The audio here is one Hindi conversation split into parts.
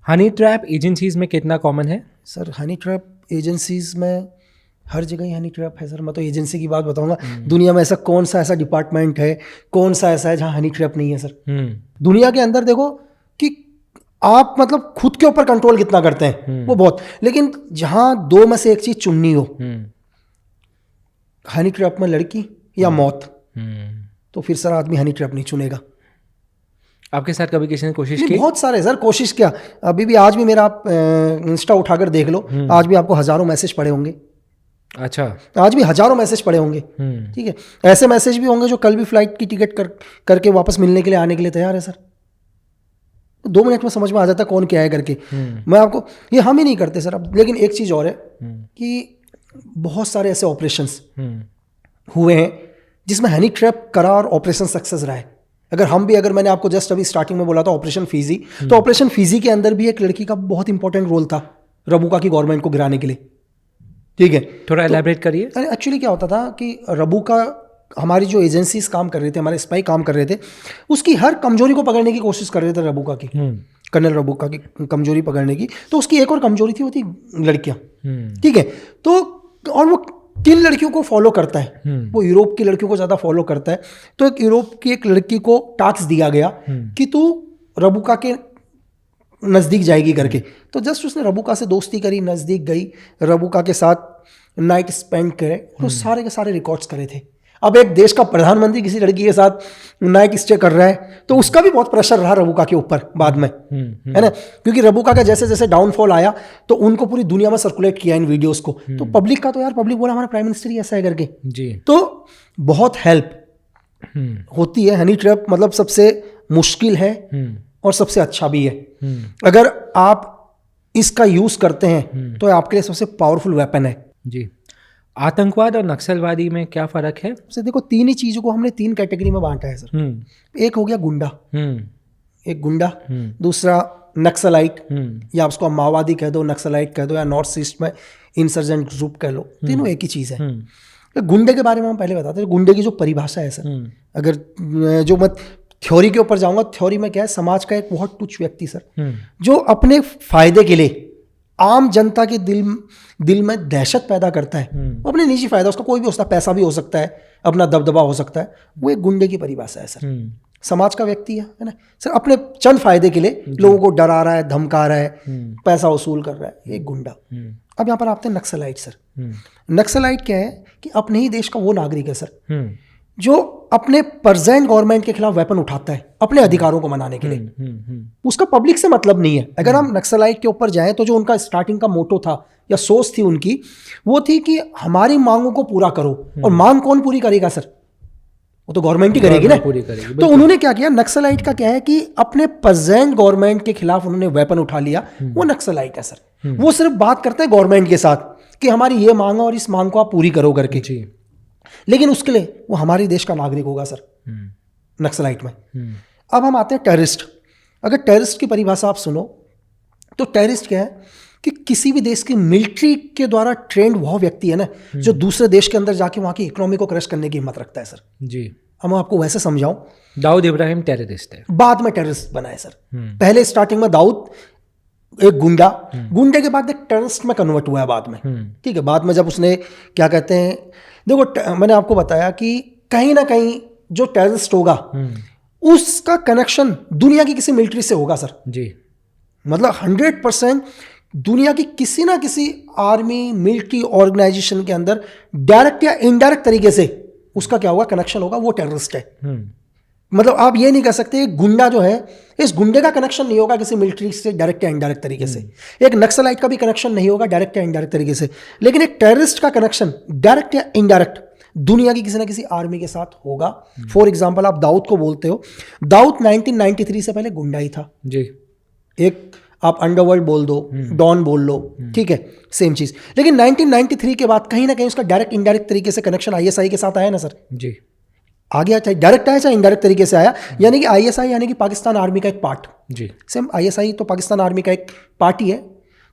हनी ट्रैप एजेंसीज में कितना कॉमन है? सर हनी ट्रैप एजेंसीज में हर जगह ही हनी ट्रैप है सर। मैं तो एजेंसी की बात बताऊंगा, दुनिया में ऐसा कौन सा ऐसा डिपार्टमेंट है, कौन सा ऐसा है जहाँ हनी ट्रैप नहीं है सर। दुनिया के अंदर देखो कि आप मतलब खुद के ऊपर कंट्रोल कितना करते हैं वो बहुत, लेकिन जहाँ दो में से एक चीज चुननी हो, हनी ट्रैप में लड़की या मौत, तो फिर सर आदमी हनी ट्रैप नहीं चुनेगा। आपके साथ कभी किसी ने कोशिश की? बहुत सारे सर कोशिश किया, अभी भी आज भी मेरा आप इंस्टा उठाकर देख लो, आज भी आपको हजारों मैसेज पड़े होंगे। अच्छा, आज भी हजारों मैसेज पड़े होंगे। ठीक है, ऐसे मैसेज भी होंगे जो कल भी फ्लाइट की टिकट करके वापस मिलने के लिए आने के लिए तैयार है सर। 2 मिनट में समझ में आ जाता है कौन क्या है करके। मैं आपको ये हम ही नहीं करते सर अब, लेकिन एक चीज और है कि बहुत सारे ऐसे ऑपरेशंस हुए हैं जिसमें हनी ट्रैप करा और ऑपरेशन सक्सेस रहा है। अगर मैंने आपको जस्ट अभी स्टार्टिंग में बोला था ऑपरेशन फीजी, तो ऑपरेशन फीजी के अंदर भी एक लड़की का बहुत इंपॉर्टेंट रोल था रबुका की गवर्नमेंट को गिराने के लिए। ठीक है, थोड़ा एलैबोरेट करिए। एक्चुअली क्या होता था कि रबुका, हमारी जो एजेंसीज काम कर रहे थे, हमारे स्पाई काम कर रहे थे, उसकी हर कमजोरी को पकड़ने की कोशिश कर रहे थे रबुका की, कर्नल रबुका की कमजोरी पकड़ने की। तो उसकी एक और कमजोरी थी, वो थी लड़कियां। ठीक है, तो और वो किन लड़कियों को फॉलो करता है, वो यूरोप की लड़कियों को ज्यादा फॉलो करता है। तो एक यूरोप की एक लड़की को टास्क दिया गया कि तू रबुका के नजदीक जाएगी करके। तो जस्ट उसने रबुका से दोस्ती करी, नजदीक गई, रबुका के साथ नाइट स्पेंड करे, और सारे के सारे रिकॉर्ड्स करे थे। अब एक देश का प्रधानमंत्री किसी लड़की के साथ नाइट स्टे कर रहा है, तो उसका भी बहुत प्रेशर रहा रबुका के ऊपर बाद में, है ना, क्योंकि रबुका का जैसे जैसे डाउनफॉल आया तो उनको पूरी दुनिया में सर्कुलेट किया इन वीडियोस को। तो पब्लिक का तो यार, पब्लिक बोला हमारा प्राइम मिनिस्टर ही ऐसा है करके जी। तो बहुत हेल्प होती है हनी ट्रैप, मतलब सबसे मुश्किल है और सबसे अच्छा भी है। अगर आप इसका यूज करते हैं तो आपके लिए सबसे पावरफुल वेपन है जी। आतंकवाद और नक्सलवादी में क्या फर्क है? से देखो, 3 ही चीजों को हमने 3 कैटेगरी में बांटा है सर। एक हो गया गुंडा, एक गुंडा, दूसरा नक्सलाइट, या उसको माओवादी कह दो, नक्सलाइट कह दो, या नॉर्थ ईस्ट में इंसर्जेंट ग्रुप कह लो, तीनों एक ही चीज है। गुंडे के बारे में हम पहले बताते हैं, गुंडे की जो परिभाषा है सर, अगर जो मैं थ्योरी के ऊपर जाऊंगा, थ्योरी में क्या है, समाज का एक बहुत तुच्छ व्यक्ति सर, जो अपने फायदे के लिए आम जनता के दिल में दहशत पैदा करता है, वो अपने निजी फायदा, उसका कोई भी हो सकता है, पैसा भी हो सकता है, अपना दबदबा हो सकता है, वो एक गुंडे की परिभाषा है सर। समाज का व्यक्ति है ना सर, अपने चंद फायदे के लिए लोगों को डरा रहा है, धमका रहा है, पैसा वसूल कर रहा है, एक गुंडा। अब यहाँ पर आते हैं नक्सलाइट सर। नक्सलाइट क्या है कि अपने ही देश का वो नागरिक है सर जो अपने प्रेजेंट गवर्नमेंट के खिलाफ वेपन उठाता है अपने अधिकारों को मनाने के लिए। उसका पब्लिक से मतलब नहीं है। अगर हम नक्सलाइट के ऊपर जाएं तो जो उनका स्टार्टिंग का मोटो था या सोच थी उनकी, वो थी कि हमारी मांगों को पूरा करो। और मांग कौन पूरी करेगा सर? वो तो गवर्नमेंट ही करेगी ना, पूरी करेगी। तो उन्होंने क्या किया, नक्सलाइट का क्या है कि अपने प्रेजेंट गवर्नमेंट के खिलाफ उन्होंने वेपन उठा लिया, वो नक्सलाइट है सर। वो सिर्फ बात करते हैं गवर्नमेंट के साथ कि हमारी ये मांग और इस मांग को आप पूरी करो करके, लेकिन उसके लिए वो हमारे देश का नागरिक होगा सर नक्सलाइट में। अब हम आते हैं टेररिस्ट। अगर टेररिस्ट की परिभाषा आप सुनो तो टेररिस्ट क्या है कि किसी भी देश की मिलिट्री के द्वारा ट्रेंड वह व्यक्ति है ना जो दूसरे देश के अंदर जाके वहां की इकोनॉमी को क्रश करने की हिम्मत रखता है सर जी। अब मैं आपको वैसे समझाऊं, दाऊद इब्राहिम टेररिस्ट है, बाद में टेररिस्ट बना है सर। पहले स्टार्टिंग में दाऊद एक गुंडा, गुंडे के बाद एक टेररिस्ट में कन्वर्ट हुआ है बाद में। ठीक है, बाद में जब उसने क्या कहते हैं, देखो मैंने आपको बताया कि कहीं ना कहीं जो टेररिस्ट होगा उसका कनेक्शन दुनिया की किसी मिलिट्री से होगा सर जी। मतलब 100% दुनिया की किसी ना किसी आर्मी मिलिट्री ऑर्गेनाइजेशन के अंदर डायरेक्ट या इनडायरेक्ट तरीके से उसका क्या होगा, कनेक्शन होगा, वो टेररिस्ट है। मतलब आप ये नहीं कह सकते गुंडा जो है, इस गुंडे का कनेक्शन नहीं होगा किसी मिलिट्री से डायरेक्ट या इनडायरेक्ट तरीके से, एक नक्सलाइट का भी कनेक्शन नहीं होगा डायरेक्ट या इनडायरेक्ट तरीके से, लेकिन एक टेररिस्ट का कनेक्शन डायरेक्ट या इनडायरेक्ट दुनिया की किसी ना किसी आर्मी के साथ होगा। फॉर एग्जाम्पल आप दाऊद को बोलते हो, दाऊद 1993 से पहले गुंडा ही था जी। एक आप अंडरवर्ल्ड बोल दो, डॉन बोल लो, ठीक है, सेम चीज। लेकिन 1993 के बाद कहीं ना कहीं उसका डायरेक्ट इनडायरेक्ट तरीके से कनेक्शन आईएसआई के साथ आया ना सर जी। आ गया, चाहे डायरेक्ट आया चाहे इनडायरेक्ट तरीके से आया, यानी कि आईएसआई यानी कि पाकिस्तान आर्मी का एक पार्ट जी। सेम आईएसआई तो पाकिस्तान आर्मी का एक पार्ट ही है,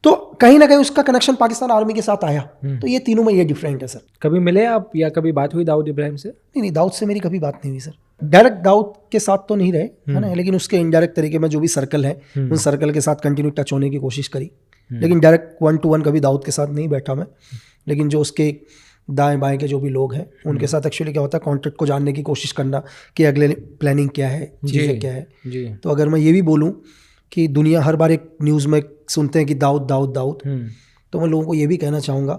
तो कहीं ना कहीं उसका कनेक्शन पाकिस्तान आर्मी के साथ आया। तो ये तीनों में ये डिफरेंट है सर। कभी मिले आप या कभी बात हुई दाऊद इब्राहिम से? नहीं, दाऊद से मेरी कभी बात नहीं हुई सर। डायरेक्ट दाऊद के साथ तो नहीं रहे, है ना, लेकिन उसके इनडायरेक्ट तरीके में जो भी सर्कल है उन सर्कल के साथ कंटिन्यू टच होने की कोशिश करी। लेकिन डायरेक्ट 1-to-1 कभी दाऊद के साथ नहीं बैठा मैं, लेकिन जो उसके दाएं बाएं के जो भी लोग हैं उनके साथ एक्चुअली क्या होता है, कॉन्टेक्ट को जानने की कोशिश करना कि अगले प्लानिंग क्या है, चीज़ें क्या है। तो अगर मैं ये भी बोलूँ कि दुनिया हर बार एक न्यूज़ में सुनते हैं कि दाऊद दाऊद दाऊद, तो मैं लोगों को ये भी कहना चाहूँगा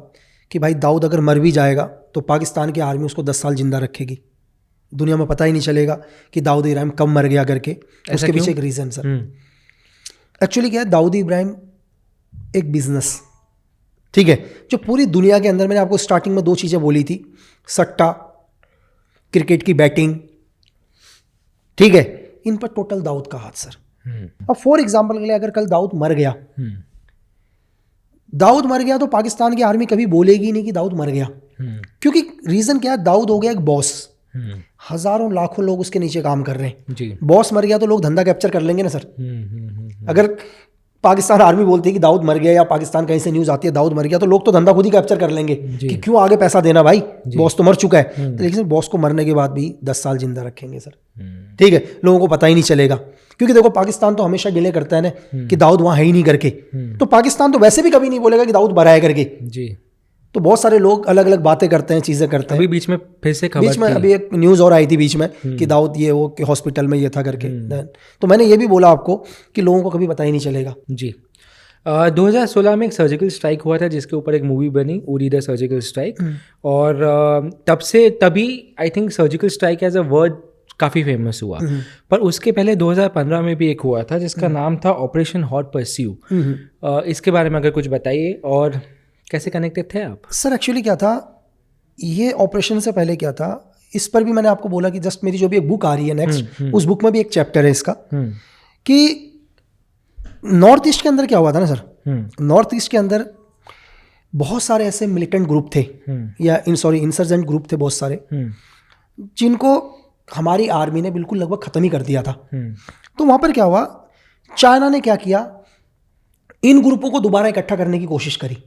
कि भाई दाऊद अगर मर भी जाएगा तो पाकिस्तान की आर्मी उसको 10 साल जिंदा रखेगी, दुनिया में पता ही नहीं चलेगा कि दाऊद इब्राहिम कब मर गया करके। उसके पीछे एक रीज़न सर, एक्चुअली क्या है, दाऊद इब्राहिम एक बिजनेस, ठीक है, जो पूरी दुनिया के अंदर, मैंने आपको स्टार्टिंग में 2 चीज़ें बोली थी, सट्टा, क्रिकेट की बैटिंग, ठीक है, इन पर टोटल दाऊद का हाथ सर। अब फॉर एग्जाम्पल के लिए अगर कल दाऊद मर गया, दाऊद मर गया तो पाकिस्तान की आर्मी कभी बोलेगी नहीं कि दाऊद मर गया, क्योंकि रीज़न क्या है, दाऊद हो गया एक बॉस, हजारों लाखों लोग उसके नीचे काम कर रहे हैं। बॉस मर गया तो लोग धंधा कैप्चर कर लेंगे ना सर। अगर पाकिस्तान आर्मी बोलती है कि दाऊद मर गया, या पाकिस्तान कहीं से न्यूज़ आती है दाऊद मर गया, तो लोग तो धंधा खुद ही कैप्चर कर लेंगे कि क्यों आगे पैसा देना भाई, बॉस तो मर चुका है। लेकिन बॉस को मरने के बाद भी 10 साल जिंदा रखेंगे सर, ठीक है, लोगों को पता ही नहीं चलेगा, क्योंकि देखो पाकिस्तान तो हमेशा डिले करता है ना कि दाऊद वहाँ है ही नहीं करके, तो पाकिस्तान तो वैसे भी कभी नहीं बोलेगा कि दाऊद मरा है करके जी। तो बहुत सारे लोग अलग अलग बातें करते हैं, चीज़ें करते हैं। अभी बीच में फिर से खबर, बीच में अभी एक न्यूज़ और आई थी बीच में कि दाऊद ये वो कि हॉस्पिटल में ये था करके। तो मैंने ये भी बोला आपको कि लोगों को कभी पता ही नहीं चलेगा जी। 2016 में एक सर्जिकल स्ट्राइक हुआ था जिसके ऊपर एक मूवी बनी, उरी द सर्जिकल स्ट्राइक, और तभी I think surgical strike as a word काफ़ी फेमस हुआ। पर उसके पहले 2015 में भी एक हुआ था जिसका नाम था ऑपरेशन हॉट परस्यू। इसके बारे में अगर कुछ बताइए, और कैसे कनेक्टेड थे आप? सर एक्चुअली क्या था, ये ऑपरेशन से पहले क्या था, इस पर भी मैंने आपको बोला कि जस्ट मेरी जो भी एक बुक आ रही है नेक्स्ट, उस बुक में भी एक चैप्टर है इसका, कि नॉर्थ ईस्ट के अंदर क्या हुआ था ना सर, नॉर्थ ईस्ट के अंदर बहुत सारे ऐसे मिलिटेंट ग्रुप थे, या इंसर्जेंट ग्रुप थे बहुत सारे, जिनको हमारी आर्मी ने बिल्कुल लगभग ख़त्म ही कर दिया था। तो वहाँ पर क्या हुआ, चाइना ने क्या किया, इन ग्रुपों को दोबारा इकट्ठा करने की कोशिश करी।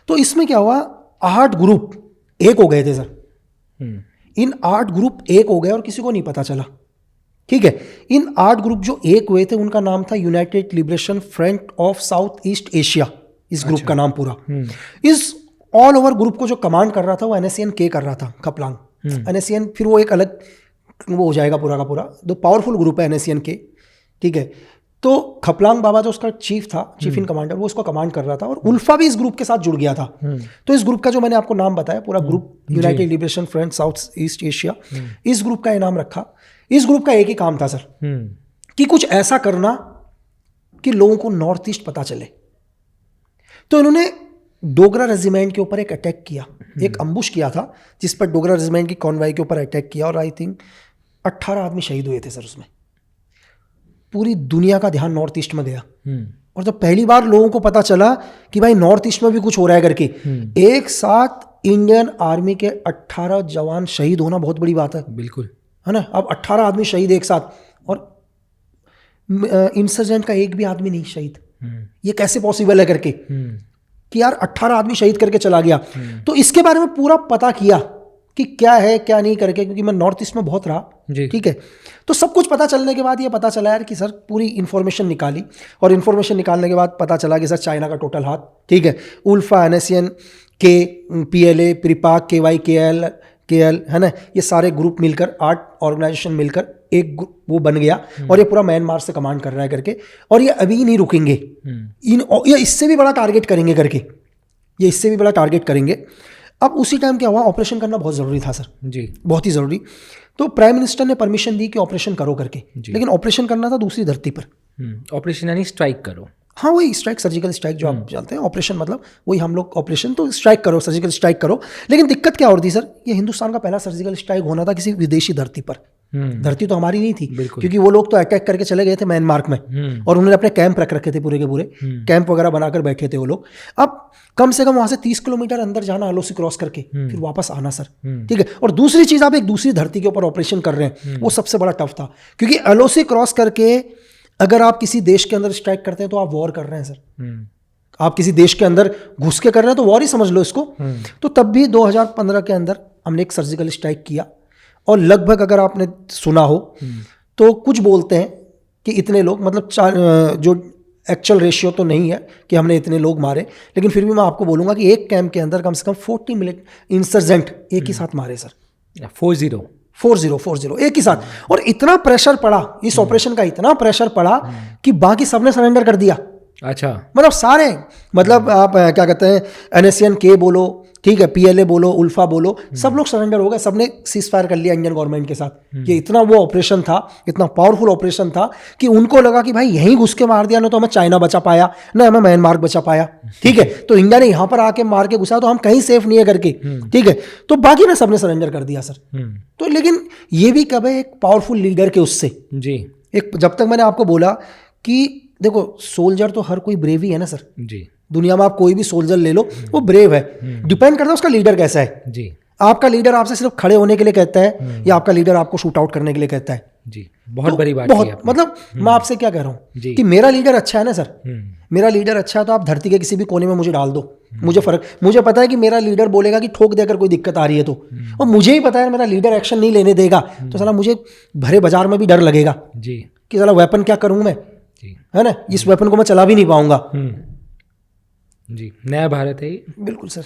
तो इसमें क्या हुआ, 8 ग्रुप एक हो गए थे सर। इन 8 ग्रुप एक हो गए और किसी को नहीं पता चला, ठीक है। इन 8 ग्रुप जो एक हुए थे उनका नाम था United liberation front of south east Asia, इस ग्रुप का नाम पूरा। इस ऑल ओवर ग्रुप को जो कमांड कर रहा था वो NSCN के कर रहा था, खपलांग। NSCN फिर वो एक अलग वो हो जाएगा पूरा का पूरा, दो पावरफुल ग्रुप है NSCN के, ठीक है। तो खपलांग बाबा जो उसका चीफ था, चीफ इन कमांडर, वो उसको कमांड कर रहा था, और उल्फा भी इस ग्रुप के साथ जुड़ गया था। तो इस ग्रुप का जो मैंने आपको नाम बताया पूरा group, United liberation front south east Asia, इस ग्रुप का ये नाम रखा। इस ग्रुप का एक ही काम था सर, कि कुछ ऐसा करना कि लोगों को नॉर्थ ईस्ट पता चले। तो इन्होंने डोगरा रेजिमेंट के ऊपर एक अटैक किया, एक अम्बुश किया था जिस पर डोगरा रेजिमेंट की कॉन्वाई के ऊपर अटैक किया, और आई थिंक 18 आदमी शहीद हुए थे सर उसमें। पूरी दुनिया का ध्यान नॉर्थ ईस्ट में गया, और जब पहली बार लोगों को पता चला कि भाई नॉर्थ ईस्ट में भी कुछ हो रहा है करके, एक साथ इंडियन आर्मी के 18 जवान शहीद होना बहुत बड़ी बात है, बिल्कुल, है ना। अब 18 आदमी शहीद एक साथ, और इंसर्जेंट का एक भी आदमी नहीं शहीद, ये कैसे पॉसिबल है करके, कि यार 18 आदमी शहीद करके चला गया। तो इसके बारे में पूरा पता किया कि क्या है क्या नहीं करके, क्योंकि मैं नॉर्थ ईस्ट में बहुत रहा, ठीक है। तो सब कुछ पता चलने के बाद ये पता चला यार कि सर पूरी इन्फॉर्मेशन निकाली, और इन्फॉर्मेशन निकालने के बाद पता चला कि सर चाइना का टोटल हाथ, ठीक है, उल्फा, NSCN के, PLA, प्रिपाक, KY, KL, है ना, ये सारे ग्रुप मिलकर 8 ऑर्गेनाइजेशन मिलकर एक वो बन गया, और ये पूरा म्यांमार से कमांड कर रहा है करके, और ये अभी नहीं रुकेंगे, ये इससे भी बड़ा टारगेट करेंगे करके, ये इससे भी बड़ा टारगेट करेंगे। अब उसी टाइम क्या हुआ, ऑपरेशन करना बहुत ज़रूरी था सर जी, बहुत ही ज़रूरी। तो प्राइम मिनिस्टर ने परमिशन दी कि ऑपरेशन करो करके, लेकिन ऑपरेशन करना था दूसरी धरती पर। ऑपरेशन यानी स्ट्राइक करो, हाँ वही स्ट्राइक, सर्जिकल स्ट्राइक जो आप जानते हैं, ऑपरेशन मतलब वही हम लोग ऑपरेशन, तो स्ट्राइक करो, सर्जिकल स्ट्राइक करो। लेकिन दिक्कत क्या और थी सर, ये हिंदुस्तान का पहला सर्जिकल स्ट्राइक होना था किसी विदेशी धरती पर, धरती तो हमारी नहीं थी, क्योंकि वो लोग तो अटैक करके चले गए थे म्यांमार में, और उन्होंने अपने कैंप रख रखे थे पूरे के पूरे, कैंप वगैरह बनाकर बैठे थे वो लोग। अब कम से कम वहां से 30 किलोमीटर अंदर जाना LOC क्रॉस करके, फिर वापस आना सर, ठीक है। और दूसरी चीज, आप एक दूसरी धरती के ऊपर ऑपरेशन कर रहे हैं, वो सबसे बड़ा टफ था, क्योंकि LOC क्रॉस करके अगर आप किसी देश के अंदर स्ट्राइक करते हैं तो आप वॉर कर रहे हैं सर, आप किसी देश के अंदर घुस के कर रहे हैं तो वॉर ही समझ लो इसको। तो तब भी 2015 के अंदर हमने एक सर्जिकल स्ट्राइक किया, और लगभग अगर आपने सुना हो तो कुछ बोलते हैं कि इतने लोग, मतलब जो एक्चुअल रेशियो तो नहीं है कि हमने इतने लोग मारे, लेकिन फिर भी मैं आपको बोलूंगा कि एक कैंप के अंदर कम से कम 40 मिलिट इंसर्जेंट एक ही साथ मारे सर। 40 एक ही साथ। और इतना प्रेशर पड़ा इस ऑपरेशन का, इतना प्रेशर पड़ा कि बाकी सबने सरेंडर कर दिया। अच्छा, मतलब सारे, मतलब आप क्या कहते हैं, NSCN के बोलो, ठीक है, PLA बोलो, उल्फा बोलो, सब लोग सरेंडर हो गए, सबने सीज फायर कर लिया इंडियन गवर्नमेंट के साथ। ये इतना वो ऑपरेशन था, इतना पावरफुल ऑपरेशन था कि उनको लगा कि भाई यहीं घुस के मार दिया ना तो हमें चाइना बचा पाया, ना हमें म्यांमार बचा पाया, ठीक है, तो इंडिया ने यहाँ पर आके मार के घुसा तो हम कहीं सेफ नहीं है करके, ठीक है, तो बाकी ने सबने सरेंडर कर दिया सर। तो लेकिन ये भी कब है, एक पावरफुल लीडर के उससे जी, एक, जब तक मैंने आपको बोला कि देखो सोल्जर तो हर कोई ब्रेव ही है ना सर जी, दुनिया में आप कोई भी सोल्जर ले लो वो ब्रेव है, डिपेंड करता है उसका लीडर कैसा है जी। आपका लीडर आपसे सिर्फ खड़े होने के लिए कहता है या आपका लीडर आपको शूट आउट करने के लिए कहता है जी, बहुत बड़ी बात है। मतलब मैं आपसे क्या कह रहा हूँ कि मेरा लीडर अच्छा है ना सर, मेरा लीडर अच्छा है तो आप धरती के किसी भी कोने में मुझे डाल दो, मुझे पता है कि मेरा लीडर बोलेगा कि ठोक दे अगर कोई दिक्कत आ रही है तो, और मुझे ही पता है मेरा लीडर एक्शन नहीं लेने देगा तो साला मुझे भरे बाजार में भी डर लगेगा जी कि साला वेपन क्या करूँ मैं, है ना, इस वेपन को मैं चला भी नहीं पाऊंगा जी। नया भारत है ये, बिल्कुल सर।